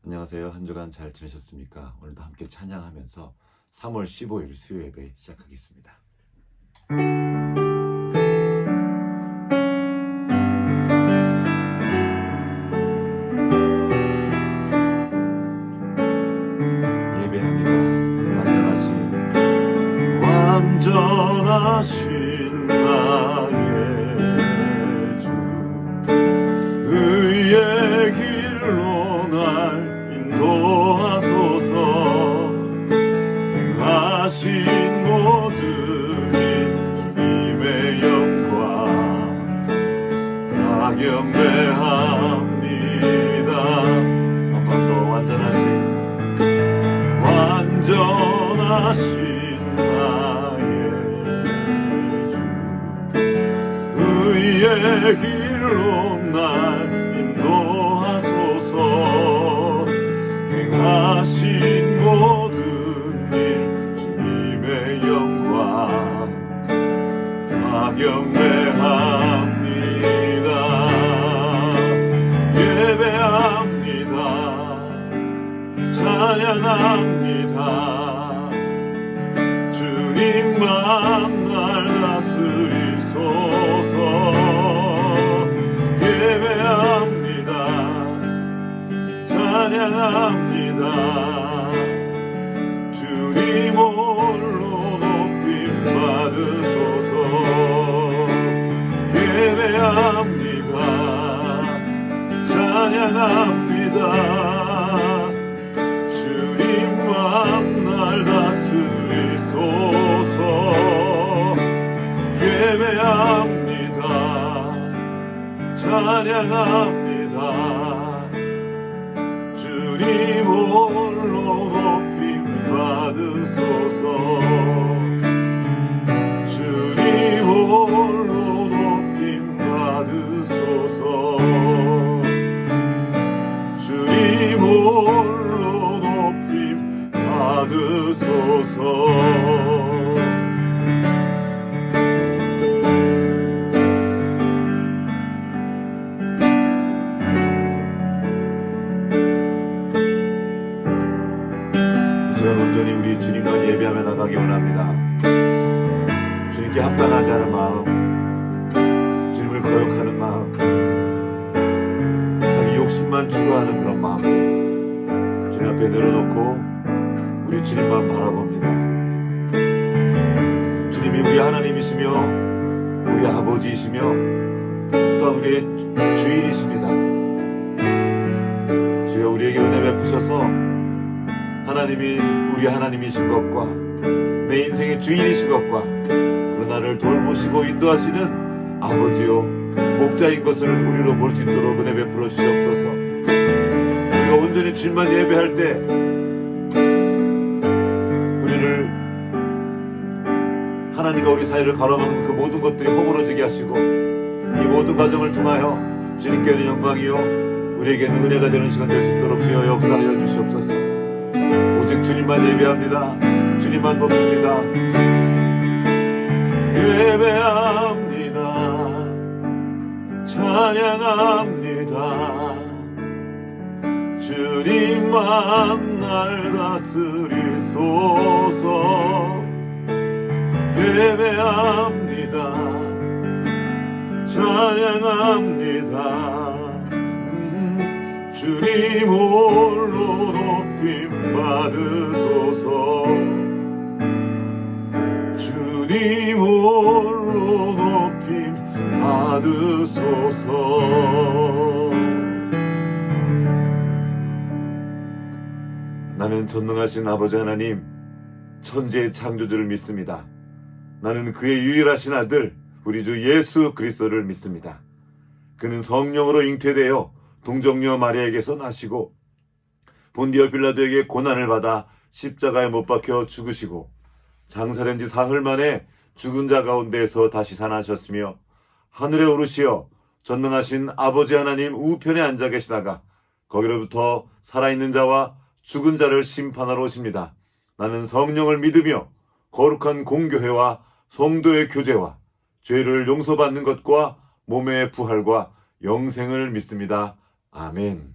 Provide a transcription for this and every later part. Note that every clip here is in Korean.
안녕하세요. 한 주간 잘 지내셨습니까? 오늘도 함께 찬양하면서 3월 15일 수요 예배 시작하겠습니다. 예배합니다. 완전하신 나의 주, 의의 길로 날 인도하소서. 행하신 모든 일 주님의 영광 다 경배합니다. 한 번 더 완전하신 나의 주, 의의 길로 날 인도하소서. 행하신 모든 일 주님의 영광 다 경배합니다. 예배합니다. 찬양합니다. 주님만 날 다스리소서. 예배합니다. 찬양합니다. 주님 홀로 높임 받으소서. 예배합니다. 찬양합니다. 주님만 날 다스리소서. 예배합니다. 찬양합니다. 주님 홀로 높임 받으소서. 주님 홀로 높임 받으소서. 주님 홀로 높임 받으소서. 온전히 우리 주님만 예배하며 나가기 원합니다. 주님께 합당하지 않은 마음, 주님을 거역하는 마음, 자기 욕심만 추구하는 그런 마음, 주님 앞에 내려놓고 우리 주님만 바라봅니다. 주님이 우리 하나님이시며 우리 아버지이시며 또한 우리의 주인이십니다. 주여 우리에게 은혜 베푸셔서 하나님이 우리 하나님이신 것과 내 인생의 주인이신 것과 그리고 나를 돌보시고 인도하시는 아버지요 목자인 것을 우리로 볼 수 있도록 은혜 베풀어 주시옵소서. 우리가 온전히 주님만 예배할 때 우리를 하나님과 우리 사이를 가로막는 그 모든 것들이 허물어지게 하시고 이 모든 과정을 통하여 주님께는 영광이요 우리에게는 은혜가 되는 시간 될 수 있도록 주여 역사하여 주시옵소서. 오직 주님만 예배합니다. 주님만 높입니다. 예배합니다. 찬양합니다. 주님만 날 다스리소서. 예배합니다. 찬양합니다. 주님 홀로 높임 받으소서. 주님 홀로 높임 받으소서. 나는 전능하신 아버지 하나님 천지의 창조주를 믿습니다. 나는 그의 유일하신 아들 우리 주 예수 그리스도를 믿습니다. 그는 성령으로 잉태되어 동정녀 마리아에게서 나시고 본디오 빌라도에게 고난을 받아 십자가에 못 박혀 죽으시고 장사된 지 사흘 만에 죽은 자 가운데에서 다시 살아나셨으며 하늘에 오르시어 전능하신 아버지 하나님 우편에 앉아 계시다가 거기로부터 살아있는 자와 죽은 자를 심판하러 오십니다. 나는 성령을 믿으며 거룩한 공교회와 성도의 교제와 죄를 용서받는 것과 몸의 부활과 영생을 믿습니다. 아멘.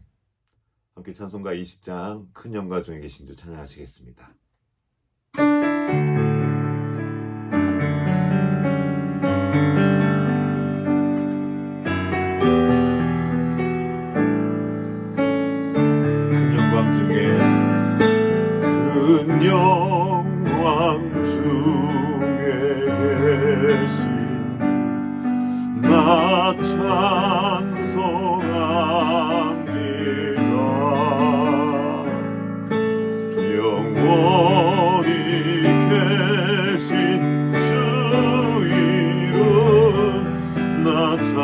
함께 찬송가 20장 큰 영광 중에 계신 주 찬양하시겠습니다. 큰 영광 중에 큰 영광 중에 계신 나 찬송합니다. 영원히 계신 주 이름 나 찬송합니다.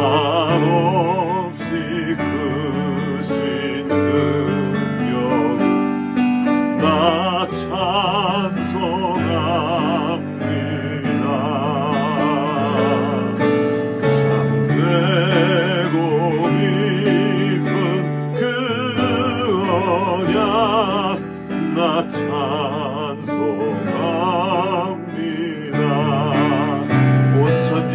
한없이 크신 능력 나 찬송합니다. 참되고 깊은 그 언약 나 찬송합니다. 온 천지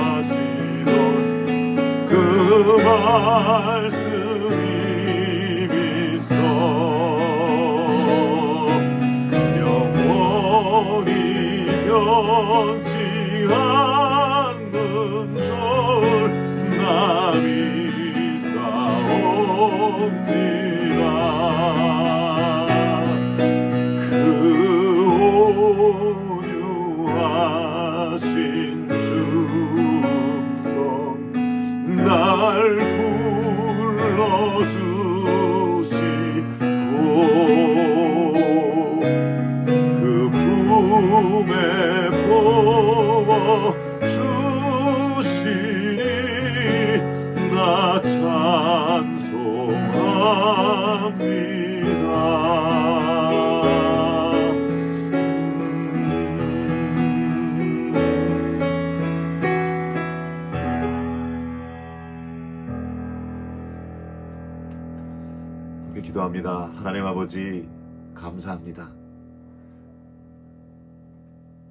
창조하시던 그 말씀이 있어 영원히 변치 않는 줄 나 믿사옵니다. 그 온유하신 주성 날 불러주시고 그 품에 품어 주시니 나 찬송합니다. 함께 기도합니다. 하나님 아버지 감사합니다.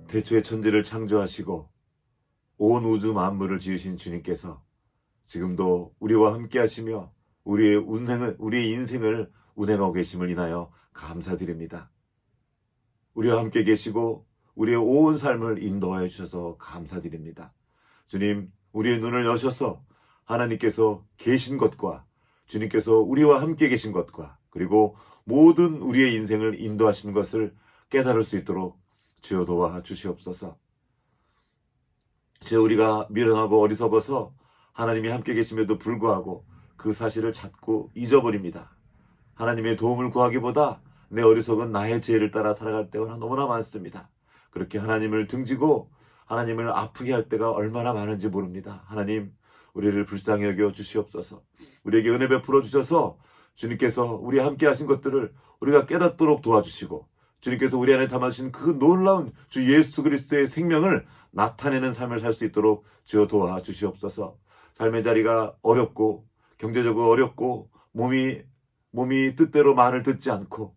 태초에 천지를 창조하시고 온 우주 만물을 지으신 주님께서 지금도 우리와 함께 하시며 우리의 인생을 운행하고 계심을 인하여 감사드립니다. 우리와 함께 계시고 우리의 온 삶을 인도하여 주셔서 감사드립니다. 주님, 우리의 눈을 여셔서 하나님께서 계신 것과 주님께서 우리와 함께 계신 것과 그리고 모든 우리의 인생을 인도하시는 것을 깨달을 수 있도록 주여 도와 주시옵소서. 주여, 우리가 미련하고 어리석어서 하나님이 함께 계심에도 불구하고 그 사실을 찾고 잊어버립니다. 하나님의 도움을 구하기보다 내 어리석은 나의 지혜를 따라 살아갈 때가 너무나 많습니다. 그렇게 하나님을 등지고 하나님을 아프게 할 때가 얼마나 많은지 모릅니다. 하나님, 우리를 불쌍히 여겨 주시옵소서. 우리에게 은혜 베풀어 주셔서 주님께서 우리 함께 하신 것들을 우리가 깨닫도록 도와주시고 주님께서 우리 안에 담아주신 그 놀라운 주 예수 그리스도의 생명을 나타내는 삶을 살 수 있도록 주여 도와 주시옵소서. 삶의 자리가 어렵고 경제적으로 어렵고 몸이 뜻대로 말을 듣지 않고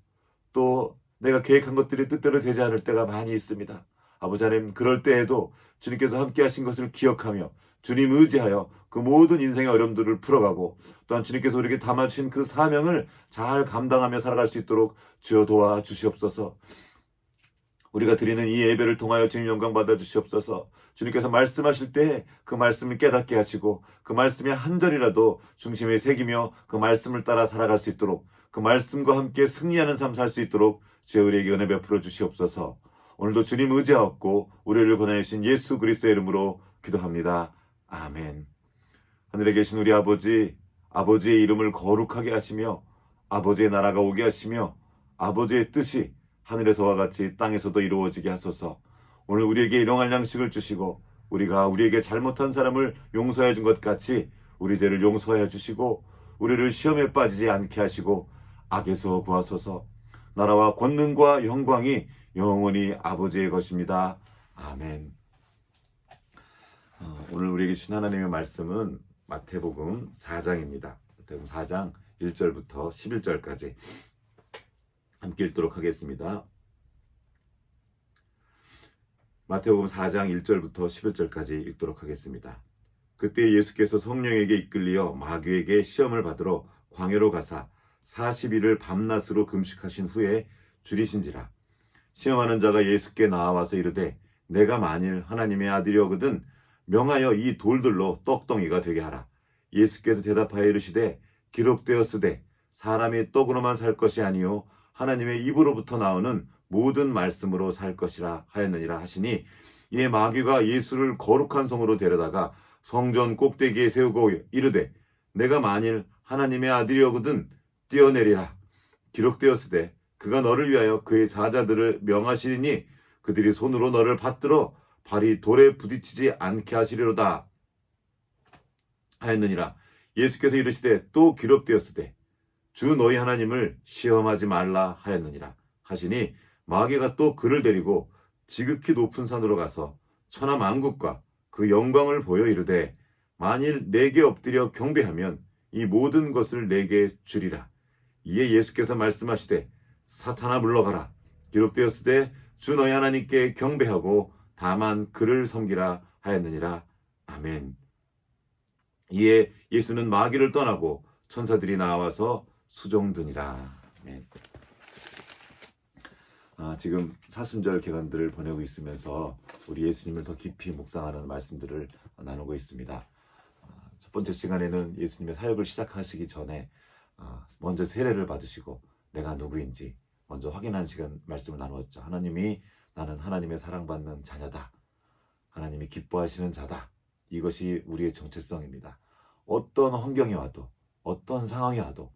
또 내가 계획한 것들이 뜻대로 되지 않을 때가 많이 있습니다. 아버지 하나님, 그럴 때에도 주님께서 함께 하신 것을 기억하며 주님 의지하여 그 모든 인생의 어려움들을 풀어가고 또한 주님께서 우리에게 담아주신 그 사명을 잘 감당하며 살아갈 수 있도록 주여 도와 주시옵소서. 우리가 드리는 이 예배를 통하여 주님 영광 받아 주시옵소서. 주님께서 말씀하실 때 그 말씀을 깨닫게 하시고 그 말씀의 한 절이라도 중심에 새기며 그 말씀을 따라 살아갈 수 있도록 그 말씀과 함께 승리하는 삶 살 수 있도록 주여 우리에게 은혜 베풀어 주시옵소서. 오늘도 주님 의지하옵고 우리를 권하신 예수 그리스도의 이름으로 기도합니다. 아멘. 하늘에 계신 우리 아버지, 아버지의 이름을 거룩하게 하시며 아버지의 나라가 오게 하시며 아버지의 뜻이 하늘에서와 같이 땅에서도 이루어지게 하소서. 오늘 우리에게 일용할 양식을 주시고 우리가 우리에게 잘못한 사람을 용서해 준 것 같이 우리 죄를 용서해 주시고 우리를 시험에 빠지지 않게 하시고 악에서 구하소서. 나라와 권능과 영광이 영원히 아버지의 것입니다. 아멘. 오늘 우리에게 주신 하나님의 말씀은 마태복음 4장입니다. 마태복음 4장 1절부터 11절까지 함께 읽도록 하겠습니다. 마태복음 4장 1절부터 11절까지 읽도록 하겠습니다. 그때 예수께서 성령에게 이끌리어 마귀에게 시험을 받으러 광야로 가사 40일을 밤낮으로 금식하신 후에 줄이신지라. 시험하는 자가 예수께 나와서 이르되 내가 만일 하나님의 아들이거든 명하여 이 돌들로 떡덩이가 되게 하라. 예수께서 대답하여 이르시되 기록되었으되 사람이 떡으로만 살 것이 아니요 하나님의 입으로부터 나오는 모든 말씀으로 살 것이라 하였느니라 하시니, 이에 마귀가 예수를 거룩한 성으로 데려다가 성전 꼭대기에 세우고 이르되 내가 만일 하나님의 아들이거든 뛰어내리라. 기록되었으되 그가 너를 위하여 그의 사자들을 명하시리니 그들이 손으로 너를 받들어 발이 돌에 부딪히지 않게 하시리로다 하였느니라. 예수께서 이르시되 또 기록되었으되 주 너희 하나님을 시험하지 말라 하였느니라 하시니, 마귀가 또 그를 데리고 지극히 높은 산으로 가서 천하 만국과 그 영광을 보여 이르되 만일 내게 엎드려 경배하면 이 모든 것을 내게 주리라. 이에 예수께서 말씀하시되 사탄아 물러가라. 기록되었으되 주 너희 하나님께 경배하고 다만 그를 섬기라 하였느니라. 아멘. 이에 예수는 마귀를 떠나고 천사들이 나와서 수종드니라. 아멘. 지금 사순절 기간들을 보내고 있으면서 우리 예수님을 더 깊이 묵상하는 말씀들을 나누고 있습니다. 첫 번째 시간에는 예수님의 사역을 시작하시기 전에 먼저 세례를 받으시고 내가 누구인지 먼저 확인하는 시간 말씀을 나누었죠. 하나님이 나는 하나님의 사랑받는 자녀다. 하나님이 기뻐하시는 자다. 이것이 우리의 정체성입니다. 어떤 환경이 와도 어떤 상황이 와도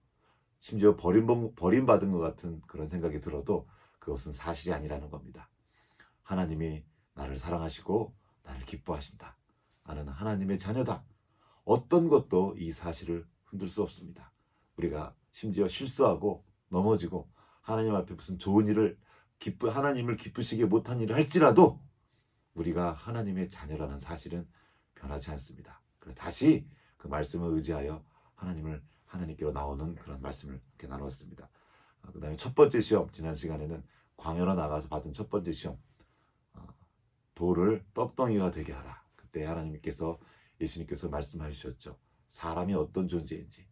심지어 버림받은 것 같은 그런 생각이 들어도 그것은 사실이 아니라는 겁니다. 하나님이 나를 사랑하시고 나를 기뻐하신다. 나는 하나님의 자녀다. 어떤 것도 이 사실을 흔들 수 없습니다. 우리가 심지어 실수하고 넘어지고 하나님 앞에 무슨 좋은 일을 하나님을 기쁘시게 못한 일을 할지라도 우리가 하나님의 자녀라는 사실은 변하지 않습니다. 그래서 다시 그 말씀을 의지하여 하나님께로 나오는 그런 말씀을 이렇게 나누었습니다. 그 다음에 첫 번째 시험, 지난 시간에는 광야로 나가서 받은 첫 번째 시험, 돌을 떡덩이가 되게 하라. 그때 예수님께서 말씀하셨죠. 사람이 어떤 존재인지,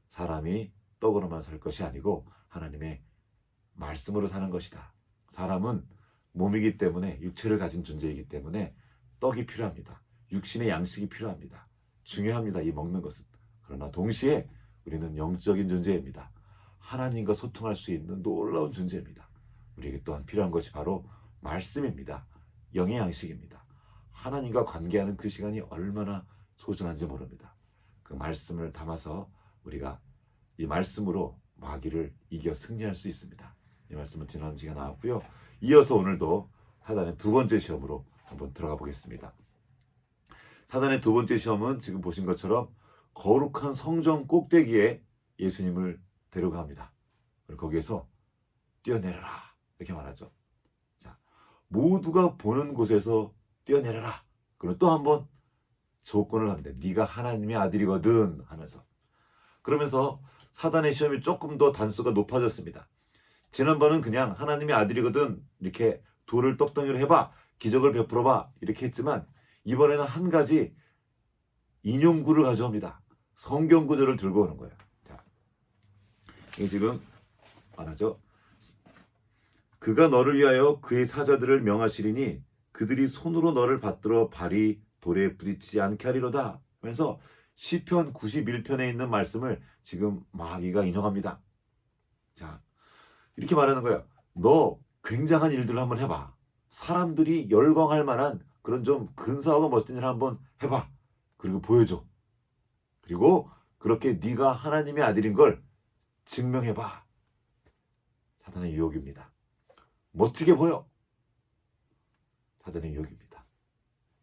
사람이 떡으로만 살 것이 아니고 하나님의 말씀으로 사는 것이다. 사람은 몸이기 때문에, 육체를 가진 존재이기 때문에 떡이 필요합니다. 육신의 양식이 필요합니다. 중요합니다. 이 먹는 것은. 그러나 동시에 우리는 영적인 존재입니다. 하나님과 소통할 수 있는 놀라운 존재입니다. 우리에게 또한 필요한 것이 바로 말씀입니다. 영의 양식입니다. 하나님과 관계하는 그 시간이 얼마나 소중한지 모릅니다. 그 말씀을 담아서 우리가 이 말씀으로 마귀를 이겨 승리할 수 있습니다. 이 말씀은 지난 시간 나왔고요. 이어서 오늘도 사단의 두 번째 시험으로 한번 들어가 보겠습니다. 사단의 두 번째 시험은 지금 보신 것처럼 거룩한 성전 꼭대기에 예수님을 데려갑니다. 그리고 거기에서 뛰어내려라 이렇게 말하죠. 자, 모두가 보는 곳에서 뛰어내려라. 그리고 또 한번 조건을 합니다. 네가 하나님의 아들이거든 하면서. 그러면서 사단의 시험이 조금 더 단수가 높아졌습니다. 지난번은 그냥 하나님의 아들이거든 이렇게 돌을 떡덩이로 해봐, 기적을 베풀어봐 이렇게 했지만 이번에는 한 가지 인용구를 가져옵니다. 성경 구절을 들고 오는 거예요. 자, 이게 지금 말하죠. 그가 너를 위하여 그의 사자들을 명하시리니 그들이 손으로 너를 받들어 발이 돌에 부딪히지 않게 하리로다 하면서 시편 91편에 있는 말씀을 지금 마귀가 인용합니다. 자, 이렇게 말하는 거예요. 너 굉장한 일들을 한번 해봐. 사람들이 열광할 만한 그런 좀 근사하고 멋진 일을 한번 해봐. 그리고 보여줘. 그리고 그렇게 네가 하나님의 아들인 걸 증명해봐. 사단의 유혹입니다. 멋지게 보여. 사단의 유혹입니다.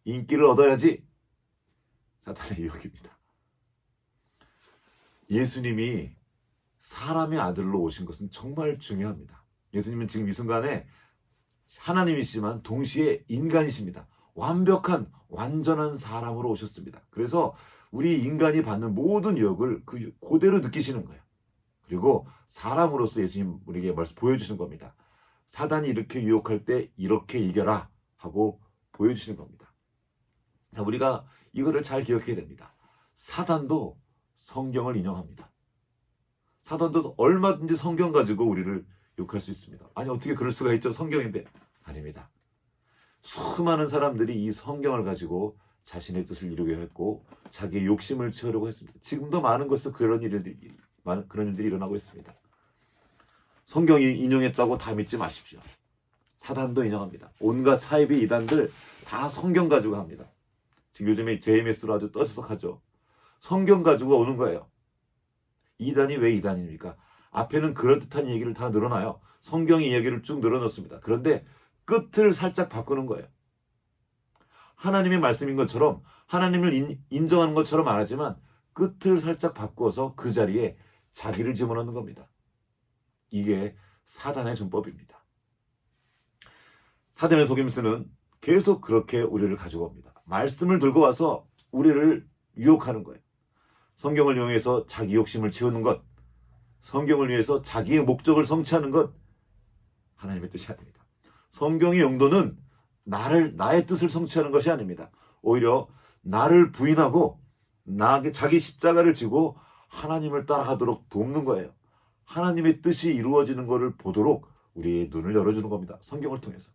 인기를 얻어야지. 사단의 유혹입니다. 예수님이 사람의 아들로 오신 것은 정말 중요합니다. 예수님은 지금 이 순간에 하나님이시지만 동시에 인간이십니다. 완벽한 완전한 사람으로 오셨습니다. 그래서 우리 인간이 받는 모든 유혹을 그대로 느끼시는 거예요. 그리고 사람으로서 예수님 우리에게 보여주시는 겁니다. 사단이 이렇게 유혹할 때 이렇게 이겨라 하고 보여주시는 겁니다. 자, 우리가 이거를 잘 기억해야 됩니다. 사단도 성경을 인용합니다. 사단도 얼마든지 성경 가지고 우리를 욕할 수 있습니다. 아니 어떻게 그럴 수가 있죠? 성경인데. 아닙니다. 수많은 사람들이 이 성경을 가지고 자신의 뜻을 이루게 했고 자기의 욕심을 채우려고 했습니다. 지금도 많은 곳에서 그런 일들이 일어나고 있습니다. 성경이 인용했다고 다 믿지 마십시오. 사단도 인용합니다. 온갖 사이비 이단들 다 성경 가지고 합니다. 지금 요즘에 JMS로 아주 떠들썩하죠. 성경 가지고 오는 거예요. 이단이 왜 이단입니까? 앞에는 그럴듯한 얘기를 다 늘어나요. 성경의 이야기를 쭉 늘어놓습니다. 그런데 끝을 살짝 바꾸는 거예요. 하나님의 말씀인 것처럼 하나님을 인정하는 것처럼 말하지만 끝을 살짝 바꾸어서 그 자리에 자기를 집어넣는 겁니다. 이게 사단의 전법입니다. 사단의 속임수는 계속 그렇게 우리를 가지고 옵니다. 말씀을 들고 와서 우리를 유혹하는 거예요. 성경을 이용해서 자기 욕심을 채우는 것, 성경을 위해서 자기의 목적을 성취하는 것, 하나님의 뜻이 아닙니다. 성경의 용도는 나의 뜻을 성취하는 것이 아닙니다. 오히려 나를 부인하고 자기 십자가를 지고 하나님을 따라가도록 돕는 거예요. 하나님의 뜻이 이루어지는 것을 보도록 우리의 눈을 열어주는 겁니다. 성경을 통해서.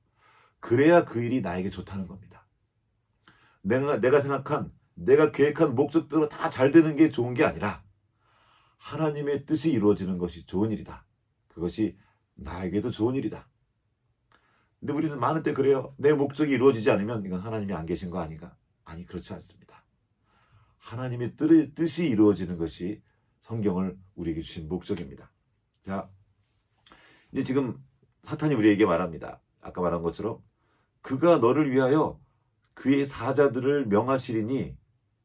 그래야 그 일이 나에게 좋다는 겁니다. 내가 생각한, 내가 계획한 목적대로 다 잘 되는 게 좋은 게 아니라 하나님의 뜻이 이루어지는 것이 좋은 일이다. 그것이 나에게도 좋은 일이다. 근데 우리는 많은 때 그래요. 내 목적이 이루어지지 않으면 이건 하나님이 안 계신 거 아닌가? 아니, 그렇지 않습니다. 하나님의 뜻이 이루어지는 것이 성경을 우리에게 주신 목적입니다. 자, 이제 지금 사탄이 우리에게 말합니다. 아까 말한 것처럼 그가 너를 위하여 그의 사자들을 명하시리니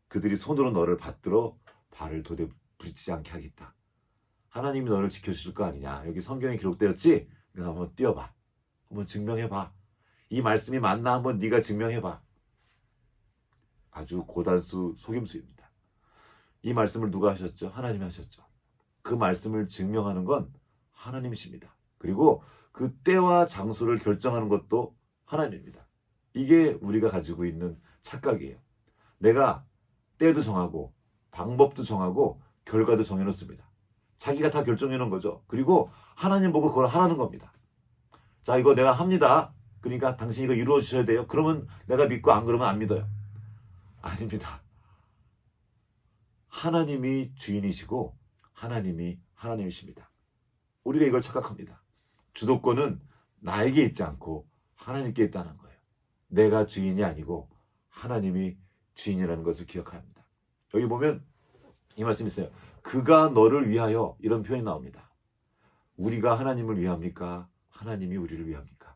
그들이 손으로 너를 받들어 발을 돌에 부딪히지 않게 하겠다. 하나님이 너를 지켜주실 거 아니냐. 여기 성경에 기록되었지? 네가 한번 띄워봐. 한번 증명해봐. 이 말씀이 맞나 한번 네가 증명해봐. 아주 고단수 속임수입니다. 이 말씀을 누가 하셨죠? 하나님이 하셨죠. 그 말씀을 증명하는 건 하나님이십니다. 그리고 그 때와 장소를 결정하는 것도 하나님입니다. 이게 우리가 가지고 있는 착각이에요. 내가 때도 정하고 방법도 정하고 결과도 정해놓습니다. 자기가 다 결정해놓은 거죠. 그리고 하나님 보고 그걸 하라는 겁니다. 자, 이거 내가 합니다. 그러니까 당신이 이거 이루어 주셔야 돼요. 그러면 내가 믿고 안 그러면 안 믿어요. 아닙니다. 하나님이 주인이시고 하나님이 하나님이십니다. 우리가 이걸 착각합니다. 주도권은 나에게 있지 않고 하나님께 있다는 거예요. 내가 주인이 아니고 하나님이 주인이라는 것을 기억해야 합니다. 여기 보면 이 말씀이 있어요. 그가 너를 위하여, 이런 표현이 나옵니다. 우리가 하나님을 위합니까? 하나님이 우리를 위합니까?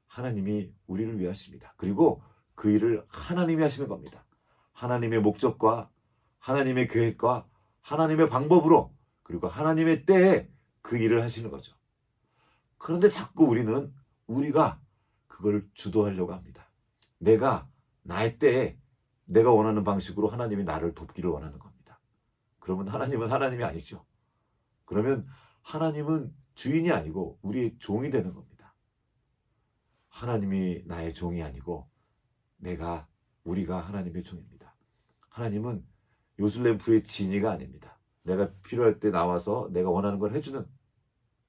하나님이 우리를 위하십니다. 그리고 그 일을 하나님이 하시는 겁니다. 하나님의 목적과 하나님의 계획과 하나님의 방법으로, 그리고 하나님의 때에 그 일을 하시는 거죠. 그런데 자꾸 우리가 그걸 주도하려고 합니다. 내가 나의 때에 내가 원하는 방식으로 하나님이 나를 돕기를 원하는 겁니다. 그러면 하나님은 하나님이 아니죠. 그러면 하나님은 주인이 아니고 우리의 종이 되는 겁니다. 하나님이 나의 종이 아니고 우리가 하나님의 종입니다. 하나님은 요술램프의 지니가 아닙니다. 내가 필요할 때 나와서 내가 원하는 걸 해주는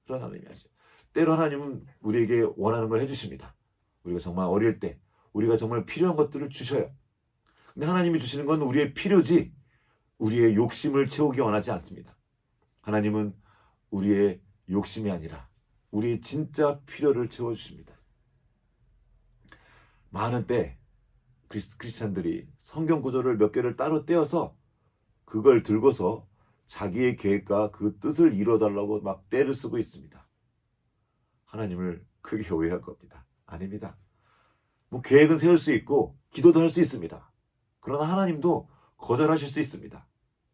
그런 하나님이죠. 때로 하나님은 우리에게 원하는 걸 해주십니다. 우리가 정말 어릴 때 우리가 정말 필요한 것들을 주셔요. 근데 하나님이 주시는 건 우리의 필요지 우리의 욕심을 채우기 원하지 않습니다. 하나님은 우리의 욕심이 아니라 우리의 진짜 필요를 채워주십니다. 많은 때 크리스찬들이 성경 구절을 몇 개를 따로 떼어서 그걸 들고서 자기의 계획과 그 뜻을 이뤄달라고 막 떼를 쓰고 있습니다. 하나님을 크게 오해한 겁니다. 아닙니다. 뭐 계획은 세울 수 있고 기도도 할 수 있습니다. 그러나 하나님도 거절하실 수 있습니다.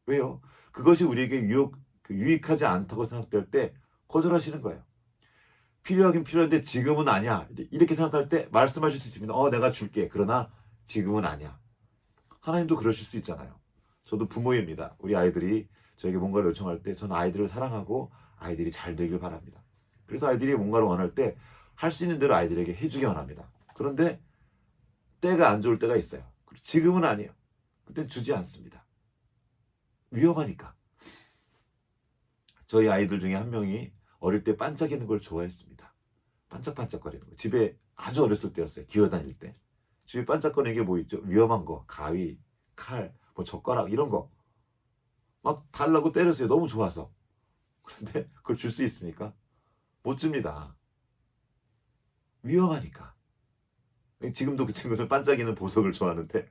왜요? 그것이 우리에게 유익하지 않다고 생각될 때 거절하시는 거예요. 필요하긴 필요한데 지금은 아니야. 이렇게 생각할 때 말씀하실 수 있습니다. 내가 줄게. 그러나 지금은 아니야. 하나님도 그러실 수 있잖아요. 저도 부모입니다. 우리 아이들이 저에게 뭔가를 요청할 때 저는 아이들을 사랑하고 아이들이 잘 되길 바랍니다. 그래서 아이들이 뭔가를 원할 때 할 수 있는 대로 아이들에게 해주기 원합니다. 그런데 때가 안 좋을 때가 있어요. 지금은 아니에요. 그땐 주지 않습니다. 위험하니까. 저희 아이들 중에 한 명이 어릴 때 반짝이는 걸 좋아했습니다. 반짝반짝거리는 거. 집에 아주 어렸을 때였어요. 기어다닐 때. 집에 반짝거리는 게 뭐 있죠? 위험한 거. 가위, 칼, 뭐 젓가락 이런 거. 막 달라고 때렸어요. 너무 좋아서. 그런데 그걸 줄 수 있습니까? 못 줍니다. 위험하니까. 지금도 그 친구는 반짝이는 보석을 좋아하는데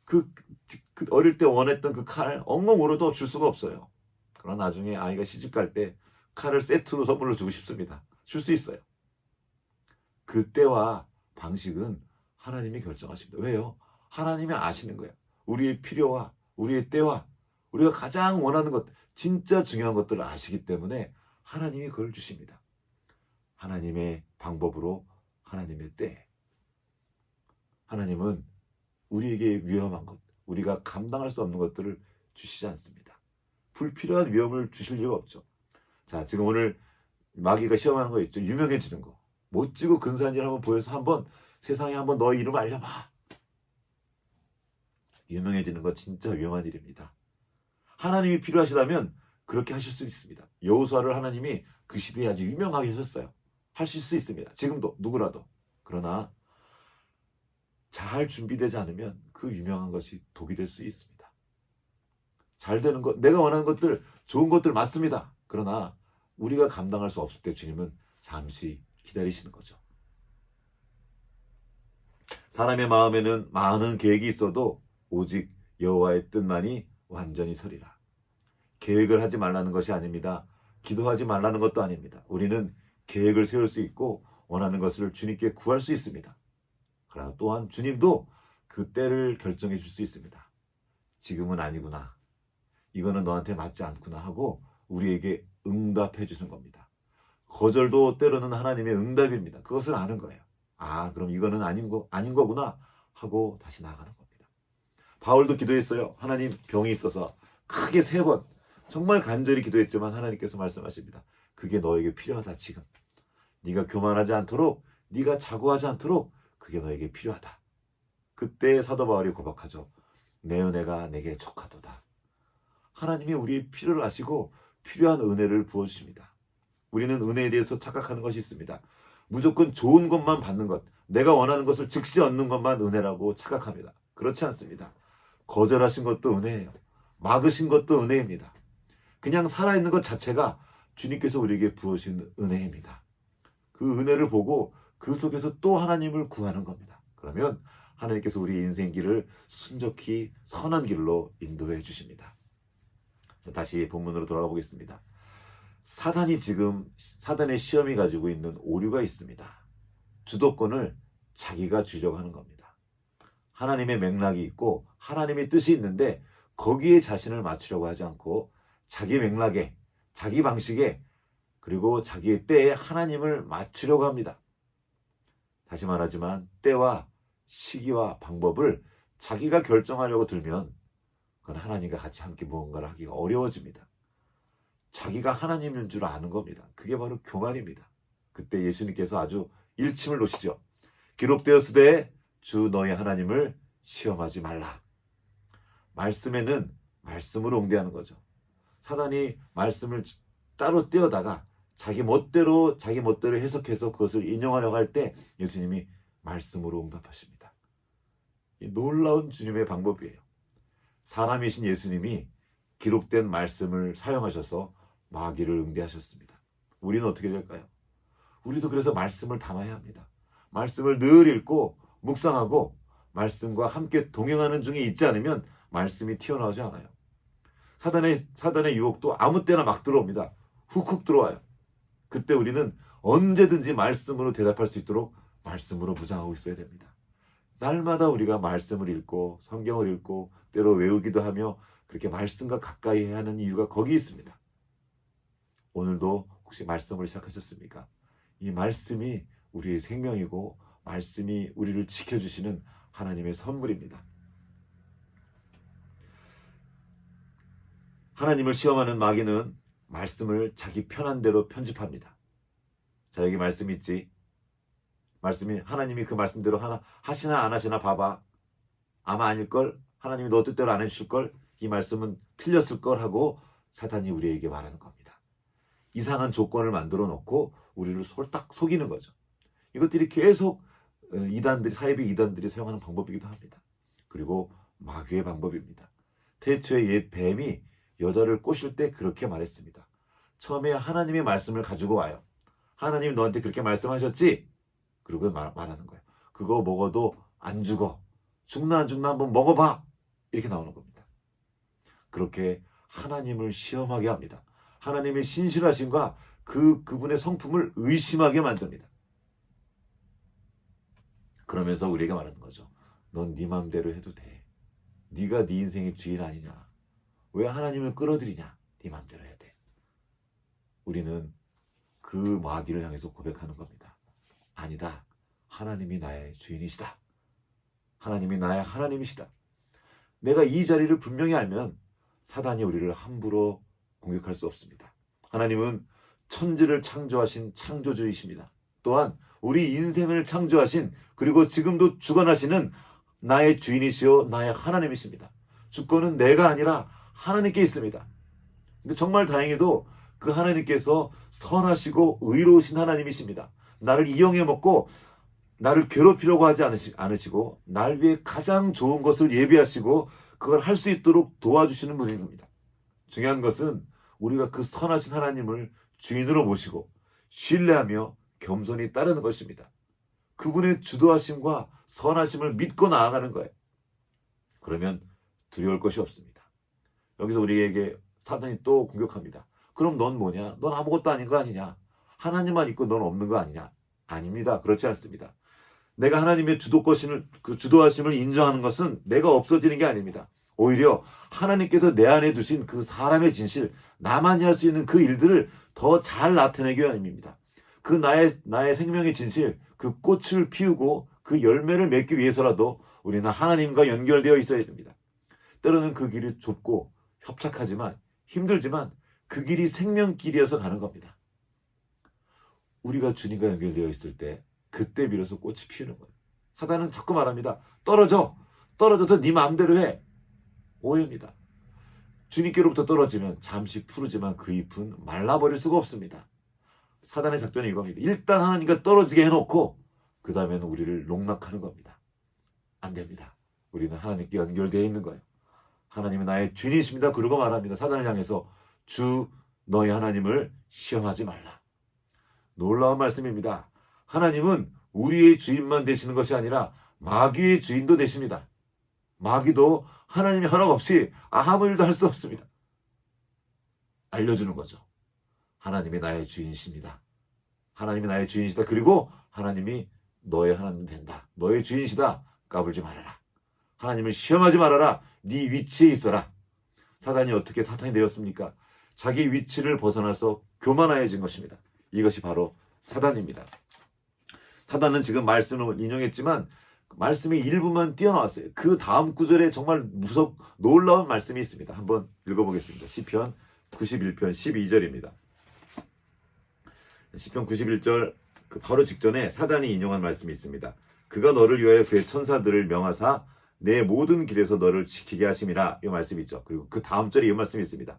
그 어릴 때 원했던 그 칼 엉엉 울어도 줄 수가 없어요. 그러나 나중에 아이가 시집 갈 때 칼을 세트로 선물로 주고 싶습니다. 줄 수 있어요. 그 때와 방식은 하나님이 결정하십니다. 왜요? 하나님이 아시는 거예요. 우리의 필요와 우리의 때와 우리가 가장 원하는 것, 진짜 중요한 것들을 아시기 때문에 하나님이 그걸 주십니다. 하나님의 방법으로, 하나님의 때. 하나님은 우리에게 위험한 것, 우리가 감당할 수 없는 것들을 주시지 않습니다. 불필요한 위험을 주실 리가 없죠. 자, 지금 오늘 마귀가 시험하는 거 있죠. 유명해지는 거. 멋지고 근사한 일 한번 보여서 한번 세상에 한번 너 이름 알려봐. 유명해지는 거 진짜 위험한 일입니다. 하나님이 필요하시다면 그렇게 하실 수 있습니다. 여호수아를 하나님이 그 시대에 아주 유명하게 하셨어요. 하실 수 있습니다. 지금도 누구라도. 그러나 잘 준비되지 않으면 그 유명한 것이 독이 될 수 있습니다. 잘 되는 것, 내가 원하는 것들, 좋은 것들 맞습니다. 그러나 우리가 감당할 수 없을 때 주님은 잠시 기다리시는 거죠. 사람의 마음에는 많은 계획이 있어도 오직 여호와의 뜻만이 완전히 서리라. 계획을 하지 말라는 것이 아닙니다. 기도하지 말라는 것도 아닙니다. 우리는 계획을 세울 수 있고 원하는 것을 주님께 구할 수 있습니다. 그러나 또한 주님도 그 때를 결정해 줄 수 있습니다. 지금은 아니구나. 이거는 너한테 맞지 않구나 하고 우리에게 응답해 주는 겁니다. 거절도 때로는 하나님의 응답입니다. 그것을 아는 거예요. 아, 그럼 이거는 아닌 거구나 하고 다시 나아가는 겁니다. 바울도 기도했어요. 하나님, 병이 있어서 크게 3번 정말 간절히 기도했지만 하나님께서 말씀하십니다. 그게 너에게 필요하다. 지금 네가 교만하지 않도록, 네가 자고하지 않도록 그게 너에게 필요하다. 그때 사도 바울이 고백하죠. 내 은혜가 내게 족하도다. 하나님이 우리의 필요를 아시고 필요한 은혜를 부어주십니다. 우리는 은혜에 대해서 착각하는 것이 있습니다. 무조건 좋은 것만 받는 것, 내가 원하는 것을 즉시 얻는 것만 은혜라고 착각합니다. 그렇지 않습니다. 거절하신 것도 은혜예요. 막으신 것도 은혜입니다. 그냥 살아있는 것 자체가 주님께서 우리에게 부으신 은혜입니다. 그 은혜를 보고 그 속에서 또 하나님을 구하는 겁니다. 그러면 하나님께서 우리 인생길을 순적히 선한 길로 인도해 주십니다. 자, 다시 본문으로 돌아가 보겠습니다. 사단의 시험이 가지고 있는 오류가 있습니다. 주도권을 자기가 주려고 하는 겁니다. 하나님의 맥락이 있고 하나님의 뜻이 있는데 거기에 자신을 맞추려고 하지 않고 자기 맥락에, 자기 방식에, 그리고 자기의 때에 하나님을 맞추려고 합니다. 다시 말하지만 때와 시기와 방법을 자기가 결정하려고 들면 그건 하나님과 같이 함께 무언가를 하기가 어려워집니다. 자기가 하나님인 줄 아는 겁니다. 그게 바로 교만입니다. 그때 예수님께서 아주 일침을 놓으시죠. 기록되었으되 주 너의 하나님을 시험하지 말라. 말씀에는 말씀으로 응대하는 거죠. 사단이 말씀을 따로 떼어다가 자기 멋대로 해석해서 그것을 인용하려고 할 때 예수님이 말씀으로 응답하십니다. 이 놀라운 주님의 방법이에요. 사람이신 예수님이 기록된 말씀을 사용하셔서 마귀를 응대하셨습니다. 우리는 어떻게 될까요? 우리도 그래서 말씀을 담아야 합니다. 말씀을 늘 읽고 묵상하고 말씀과 함께 동행하는 중에 있지 않으면 말씀이 튀어나오지 않아요. 사단의 유혹도 아무 때나 막 들어옵니다. 훅훅 들어와요. 그때 우리는 언제든지 말씀으로 대답할 수 있도록 말씀으로 무장하고 있어야 됩니다. 날마다 우리가 말씀을 읽고 성경을 읽고 때로 외우기도 하며 그렇게 말씀과 가까이 해야 하는 이유가 거기 있습니다. 오늘도 혹시 말씀을 시작하셨습니까? 이 말씀이 우리의 생명이고 말씀이 우리를 지켜주시는 하나님의 선물입니다. 하나님을 시험하는 마귀는 말씀을 자기 편한 대로 편집합니다. 자, 여기 말씀 있지? 말씀이 하나님이 그 말씀대로 하시나 안 하시나 봐봐. 아마 아닐걸. 하나님이 너 뜻대로 안 해주실걸. 이 말씀은 틀렸을걸 하고 사탄이 우리에게 말하는 겁니다. 이상한 조건을 만들어 놓고 우리를 솔딱 속이는 거죠. 이것들이 계속 사이비 이단들이 사용하는 방법이기도 합니다. 그리고 마귀의 방법입니다. 태초에 옛 뱀이 여자를 꼬실 때 그렇게 말했습니다. 처음에 하나님의 말씀을 가지고 와요. 하나님이 너한테 그렇게 말씀하셨지? 그리고 말하는 거예요. 그거 먹어도 안 죽어. 죽나 안 죽나 한번 먹어봐. 이렇게 나오는 겁니다. 그렇게 하나님을 시험하게 합니다. 하나님의 신실하심과 그분의 성품을 의심하게 만듭니다. 그러면서 우리에게 말하는 거죠. 넌 네 마음대로 해도 돼. 네가 네 인생의 주인 아니냐. 왜 하나님을 끌어들이냐. 네 마음대로 해야 돼. 우리는 그 마귀를 향해서 고백하는 겁니다. 아니다. 하나님이 나의 주인이시다. 하나님이 나의 하나님이시다. 내가 이 자리를 분명히 알면 사단이 우리를 함부로 공격할 수 없습니다. 하나님은 천지를 창조하신 창조주이십니다. 또한 우리 인생을 창조하신 그리고 지금도 주관하시는 나의 주인이시요 나의 하나님이십니다. 주권은 내가 아니라 하나님께 있습니다. 근데 정말 다행히도 그 하나님께서 선하시고 의로우신 하나님이십니다. 나를 이용해 먹고 나를 괴롭히려고 하지 않으시고 날 위해 가장 좋은 것을 예비하시고 그걸 할 수 있도록 도와주시는 분입니다. 중요한 것은 우리가 그 선하신 하나님을 주인으로 모시고 신뢰하며 겸손히 따르는 것입니다. 그분의 주도하심과 선하심을 믿고 나아가는 거예요. 그러면 두려울 것이 없습니다. 여기서 우리에게 사탄이 또 공격합니다. 그럼 넌 뭐냐? 넌 아무것도 아닌 거 아니냐? 하나님만 있고 넌 없는 거 아니냐? 아닙니다. 그렇지 않습니다. 내가 하나님의 주도하심을 인정하는 것은 내가 없어지는 게 아닙니다. 오히려 하나님께서 내 안에 두신 그 사람의 진실, 나만이 할 수 있는 그 일들을 더 잘 나타내기 위함입니다. 그 나의 생명의 진실, 그 꽃을 피우고 그 열매를 맺기 위해서라도 우리는 하나님과 연결되어 있어야 됩니다. 때로는 그 길이 좁고 협착하지만 힘들지만 그 길이 생명길이어서 가는 겁니다. 우리가 주님과 연결되어 있을 때 그때 비로소 꽃이 피우는 거예요. 사단은 자꾸 말합니다. 떨어져서 네 마음대로 해. 오해입니다. 주님께로부터 떨어지면 잠시 푸르지만 그 잎은 말라버릴 수가 없습니다. 사단의 작전이 이겁니다. 일단 하나님과 떨어지게 해놓고 그 다음에는 우리를 농락하는 겁니다. 안 됩니다. 우리는 하나님께 연결되어 있는 거예요. 하나님은 나의 주인이십니다. 그러고 말합니다. 사단을 향해서 주 너희 하나님을 시험하지 말라. 놀라운 말씀입니다. 하나님은 우리의 주인만 되시는 것이 아니라 마귀의 주인도 되십니다. 마귀도 하나님의 허락 없이 아무 일도 할 수 없습니다. 알려주는 거죠. 하나님이 나의 주인이십니다. 하나님이 나의 주인이시다. 그리고 하나님이 너의 하나님 된다. 너의 주인이시다. 까불지 말아라. 하나님을 시험하지 말아라. 네 위치에 있어라. 사단이 어떻게 사탄이 되었습니까? 자기 위치를 벗어나서 교만해진 것입니다. 이것이 바로 사단입니다. 사단은 지금 말씀을 인용했지만 말씀의 일부만 띄어나왔어요. 그 다음 구절에 정말 놀라운 말씀이 있습니다. 한번 읽어보겠습니다. 시편 91편 12절입니다. 시편 91절 바로 직전에 사단이 인용한 말씀이 있습니다. 그가 너를 위하여 그의 천사들을 명하사 내 모든 길에서 너를 지키게 하심이라. 이 말씀이 있죠. 그리고 그 다음 절에 이 말씀이 있습니다.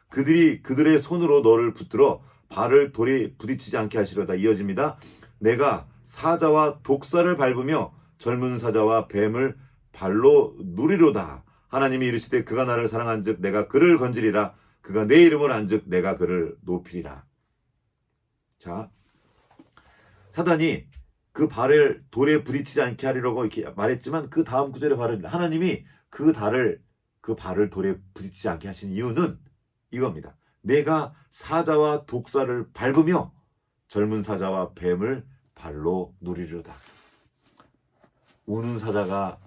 그들의 손으로 너를 붙들어 발을 돌에 부딪히지 않게 하시려다. 이어집니다. 내가 사자와 독사를 밟으며 젊은 사자와 뱀을 발로 누리로다. 하나님이 이르시되 그가 나를 사랑한즉 내가 그를 건지리라. 그가 내 이름을 안즉 내가 그를 높이리라. 자, 사단이 그 발을 돌에 부딪히지 않게 하리라고 이렇게 말했지만 그 다음 구절에 말합니다. 하나님이 그 발을 돌에 부딪히지 않게 하신 이유는 이겁니다. 내가 사자와 독사를 밟으며 젊은 사자와 뱀을 발로 누리려다. 우는 사자가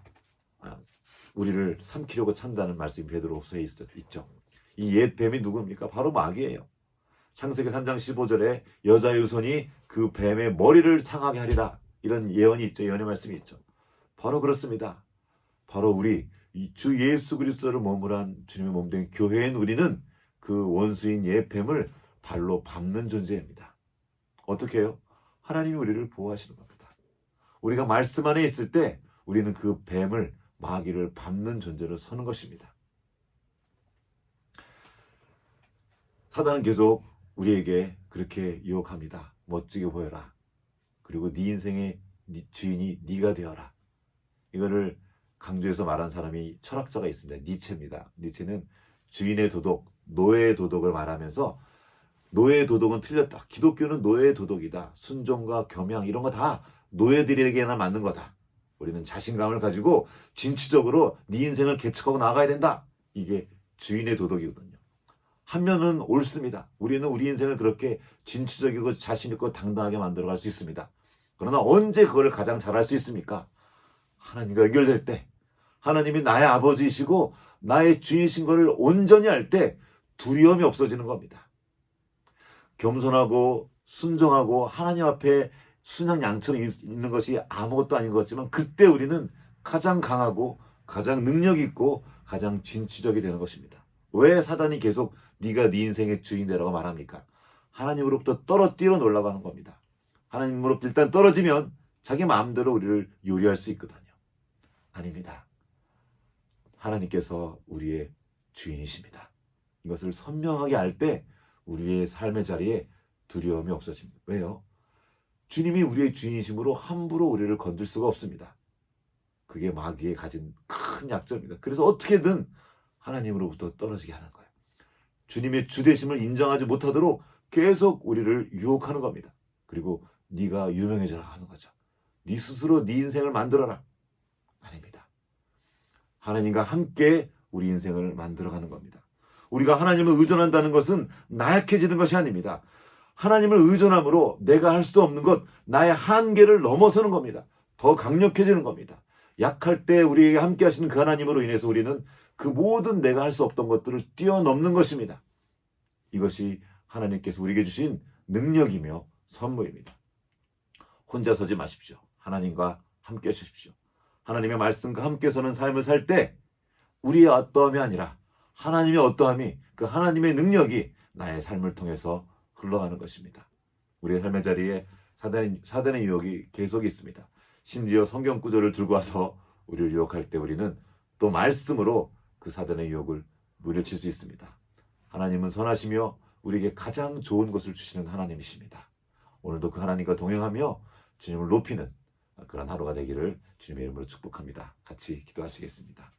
우리를 삼키려고 찬다는 말씀이 베드로후서에 있죠. 이 옛 뱀이 누굽니까? 바로 마귀예요. 창세기 3장 15절에 여자의 후손이 그 뱀의 머리를 상하게 하리라. 이런 예언이 있죠. 예언의 말씀이 있죠. 바로 그렇습니다. 바로 우리 주 예수 그리스도를 몸으로 한 주님의 몸된 교회인 우리는 그 원수인 옛 뱀을 발로 밟는 존재입니다. 어떻게 해요? 하나님이 우리를 보호하시는 겁니다. 우리가 말씀 안에 있을 때 우리는 그 뱀을, 마귀를 밟는 존재로 서는 것입니다. 사단은 계속 우리에게 그렇게 유혹합니다. 멋지게 보여라. 그리고 네 인생의 주인이 네가 되어라. 이거를 강조해서 말한 사람이 철학자가 있습니다. 니체입니다. 니체는 주인의 도덕, 노예의 도덕을 말하면서 노예의 도덕은 틀렸다. 기독교는 노예의 도덕이다. 순종과 겸양 이런 거 다 노예들에게나 맞는 거다. 우리는 자신감을 가지고 진취적으로 네 인생을 개척하고 나가야 된다. 이게 주인의 도덕이거든요. 한 면은 옳습니다. 우리는 우리 인생을 그렇게 진취적이고 자신 있고 당당하게 만들어갈 수 있습니다. 그러나 언제 그걸 가장 잘할 수 있습니까? 하나님과 연결될 때, 하나님이 나의 아버지이시고 나의 주이신 것을 온전히 할 때 두려움이 없어지는 겁니다. 겸손하고 순종하고 하나님 앞에 순양양처럼 있는 것이 아무것도 아닌 것 같지만 그때 우리는 가장 강하고 가장 능력 있고 가장 진취적이 되는 것입니다. 왜 사단이 계속 네가 네 인생의 주인 되라고 말합니까? 하나님으로부터 떨어뜨려 놓으려고 하는 겁니다. 하나님으로부터 일단 떨어지면 자기 마음대로 우리를 요리할 수 있거든요. 아닙니다. 하나님께서 우리의 주인이십니다. 이것을 선명하게 알 때 우리의 삶의 자리에 두려움이 없어집니다. 왜요? 주님이 우리의 주인이심으로 함부로 우리를 건들 수가 없습니다. 그게 마귀의 가진 큰 약점입니다. 그래서 어떻게든 하나님으로부터 떨어지게 하는 거예요. 주님의 주되심을 인정하지 못하도록 계속 우리를 유혹하는 겁니다. 그리고 네가 유명해져라 하는 거죠. 네 스스로 네 인생을 만들어라. 아닙니다. 하나님과 함께 우리 인생을 만들어가는 겁니다. 우리가 하나님을 의존한다는 것은 나약해지는 것이 아닙니다. 하나님을 의존함으로 내가 할 수 없는 것, 나의 한계를 넘어서는 겁니다. 더 강력해지는 겁니다. 약할 때 우리에게 함께 하시는 그 하나님으로 인해서 우리는 그 모든 내가 할 수 없던 것들을 뛰어넘는 것입니다. 이것이 하나님께서 우리에게 주신 능력이며 선물입니다. 혼자 서지 마십시오. 하나님과 함께 하십시오. 하나님의 말씀과 함께 서는 삶을 살 때 우리의 어떠함이 아니라 하나님의 어떠함이, 그 하나님의 능력이 나의 삶을 통해서 흘러가는 것입니다. 우리의 삶의 자리에 사단의 유혹이 계속 있습니다. 심지어 성경 구절을 들고 와서 우리를 유혹할 때 우리는 또 말씀으로 그 사단의 유혹을 물리칠 수 있습니다. 하나님은 선하시며 우리에게 가장 좋은 것을 주시는 하나님이십니다. 오늘도 그 하나님과 동행하며 주님을 높이는 그런 하루가 되기를 주님의 이름으로 축복합니다. 같이 기도하시겠습니다.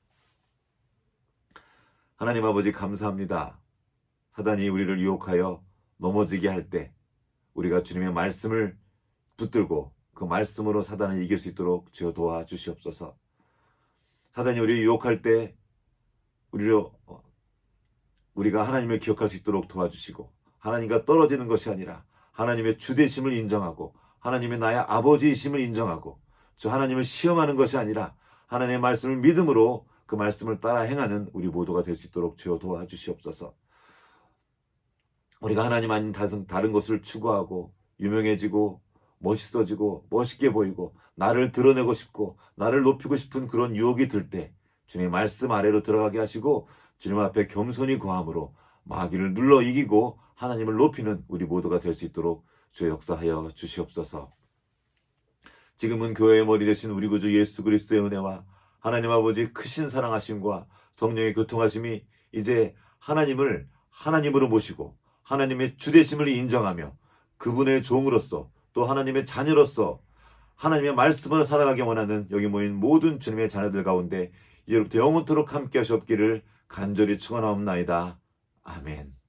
하나님 아버지 감사합니다. 사단이 우리를 유혹하여 넘어지게 할 때 우리가 주님의 말씀을 붙들고 그 말씀으로 사단을 이길 수 있도록 주여 도와주시옵소서. 사단이 우리를 유혹할 때 우리가 하나님을 기억할 수 있도록 도와주시고 하나님과 떨어지는 것이 아니라 하나님의 주되심을 인정하고 하나님의 나의 아버지이심을 인정하고 저 하나님을 시험하는 것이 아니라 하나님의 말씀을 믿음으로 그 말씀을 따라 행하는 우리 모두가 될 수 있도록 주여 도와주시옵소서. 우리가 하나님 아닌 다른 것을 추구하고 유명해지고 멋있어지고 멋있게 보이고 나를 드러내고 싶고 나를 높이고 싶은 그런 유혹이 들 때 주님의 말씀 아래로 들어가게 하시고 주님 앞에 겸손히 거함으로 마귀를 눌러 이기고 하나님을 높이는 우리 모두가 될 수 있도록 주의 역사하여 주시옵소서. 지금은 교회의 머리 되신 우리 구주 예수 그리스도의 은혜와 하나님 아버지 크신 사랑하심과 성령의 교통하심이 이제 하나님을 하나님으로 모시고 하나님의 주되심을 인정하며 그분의 종으로서 또 하나님의 자녀로서 하나님의 말씀을 살아가게 원하는 여기 모인 모든 주님의 자녀들 가운데 이제부터 영원토록 함께 하시옵기를 간절히 축원하옵나이다. 아멘.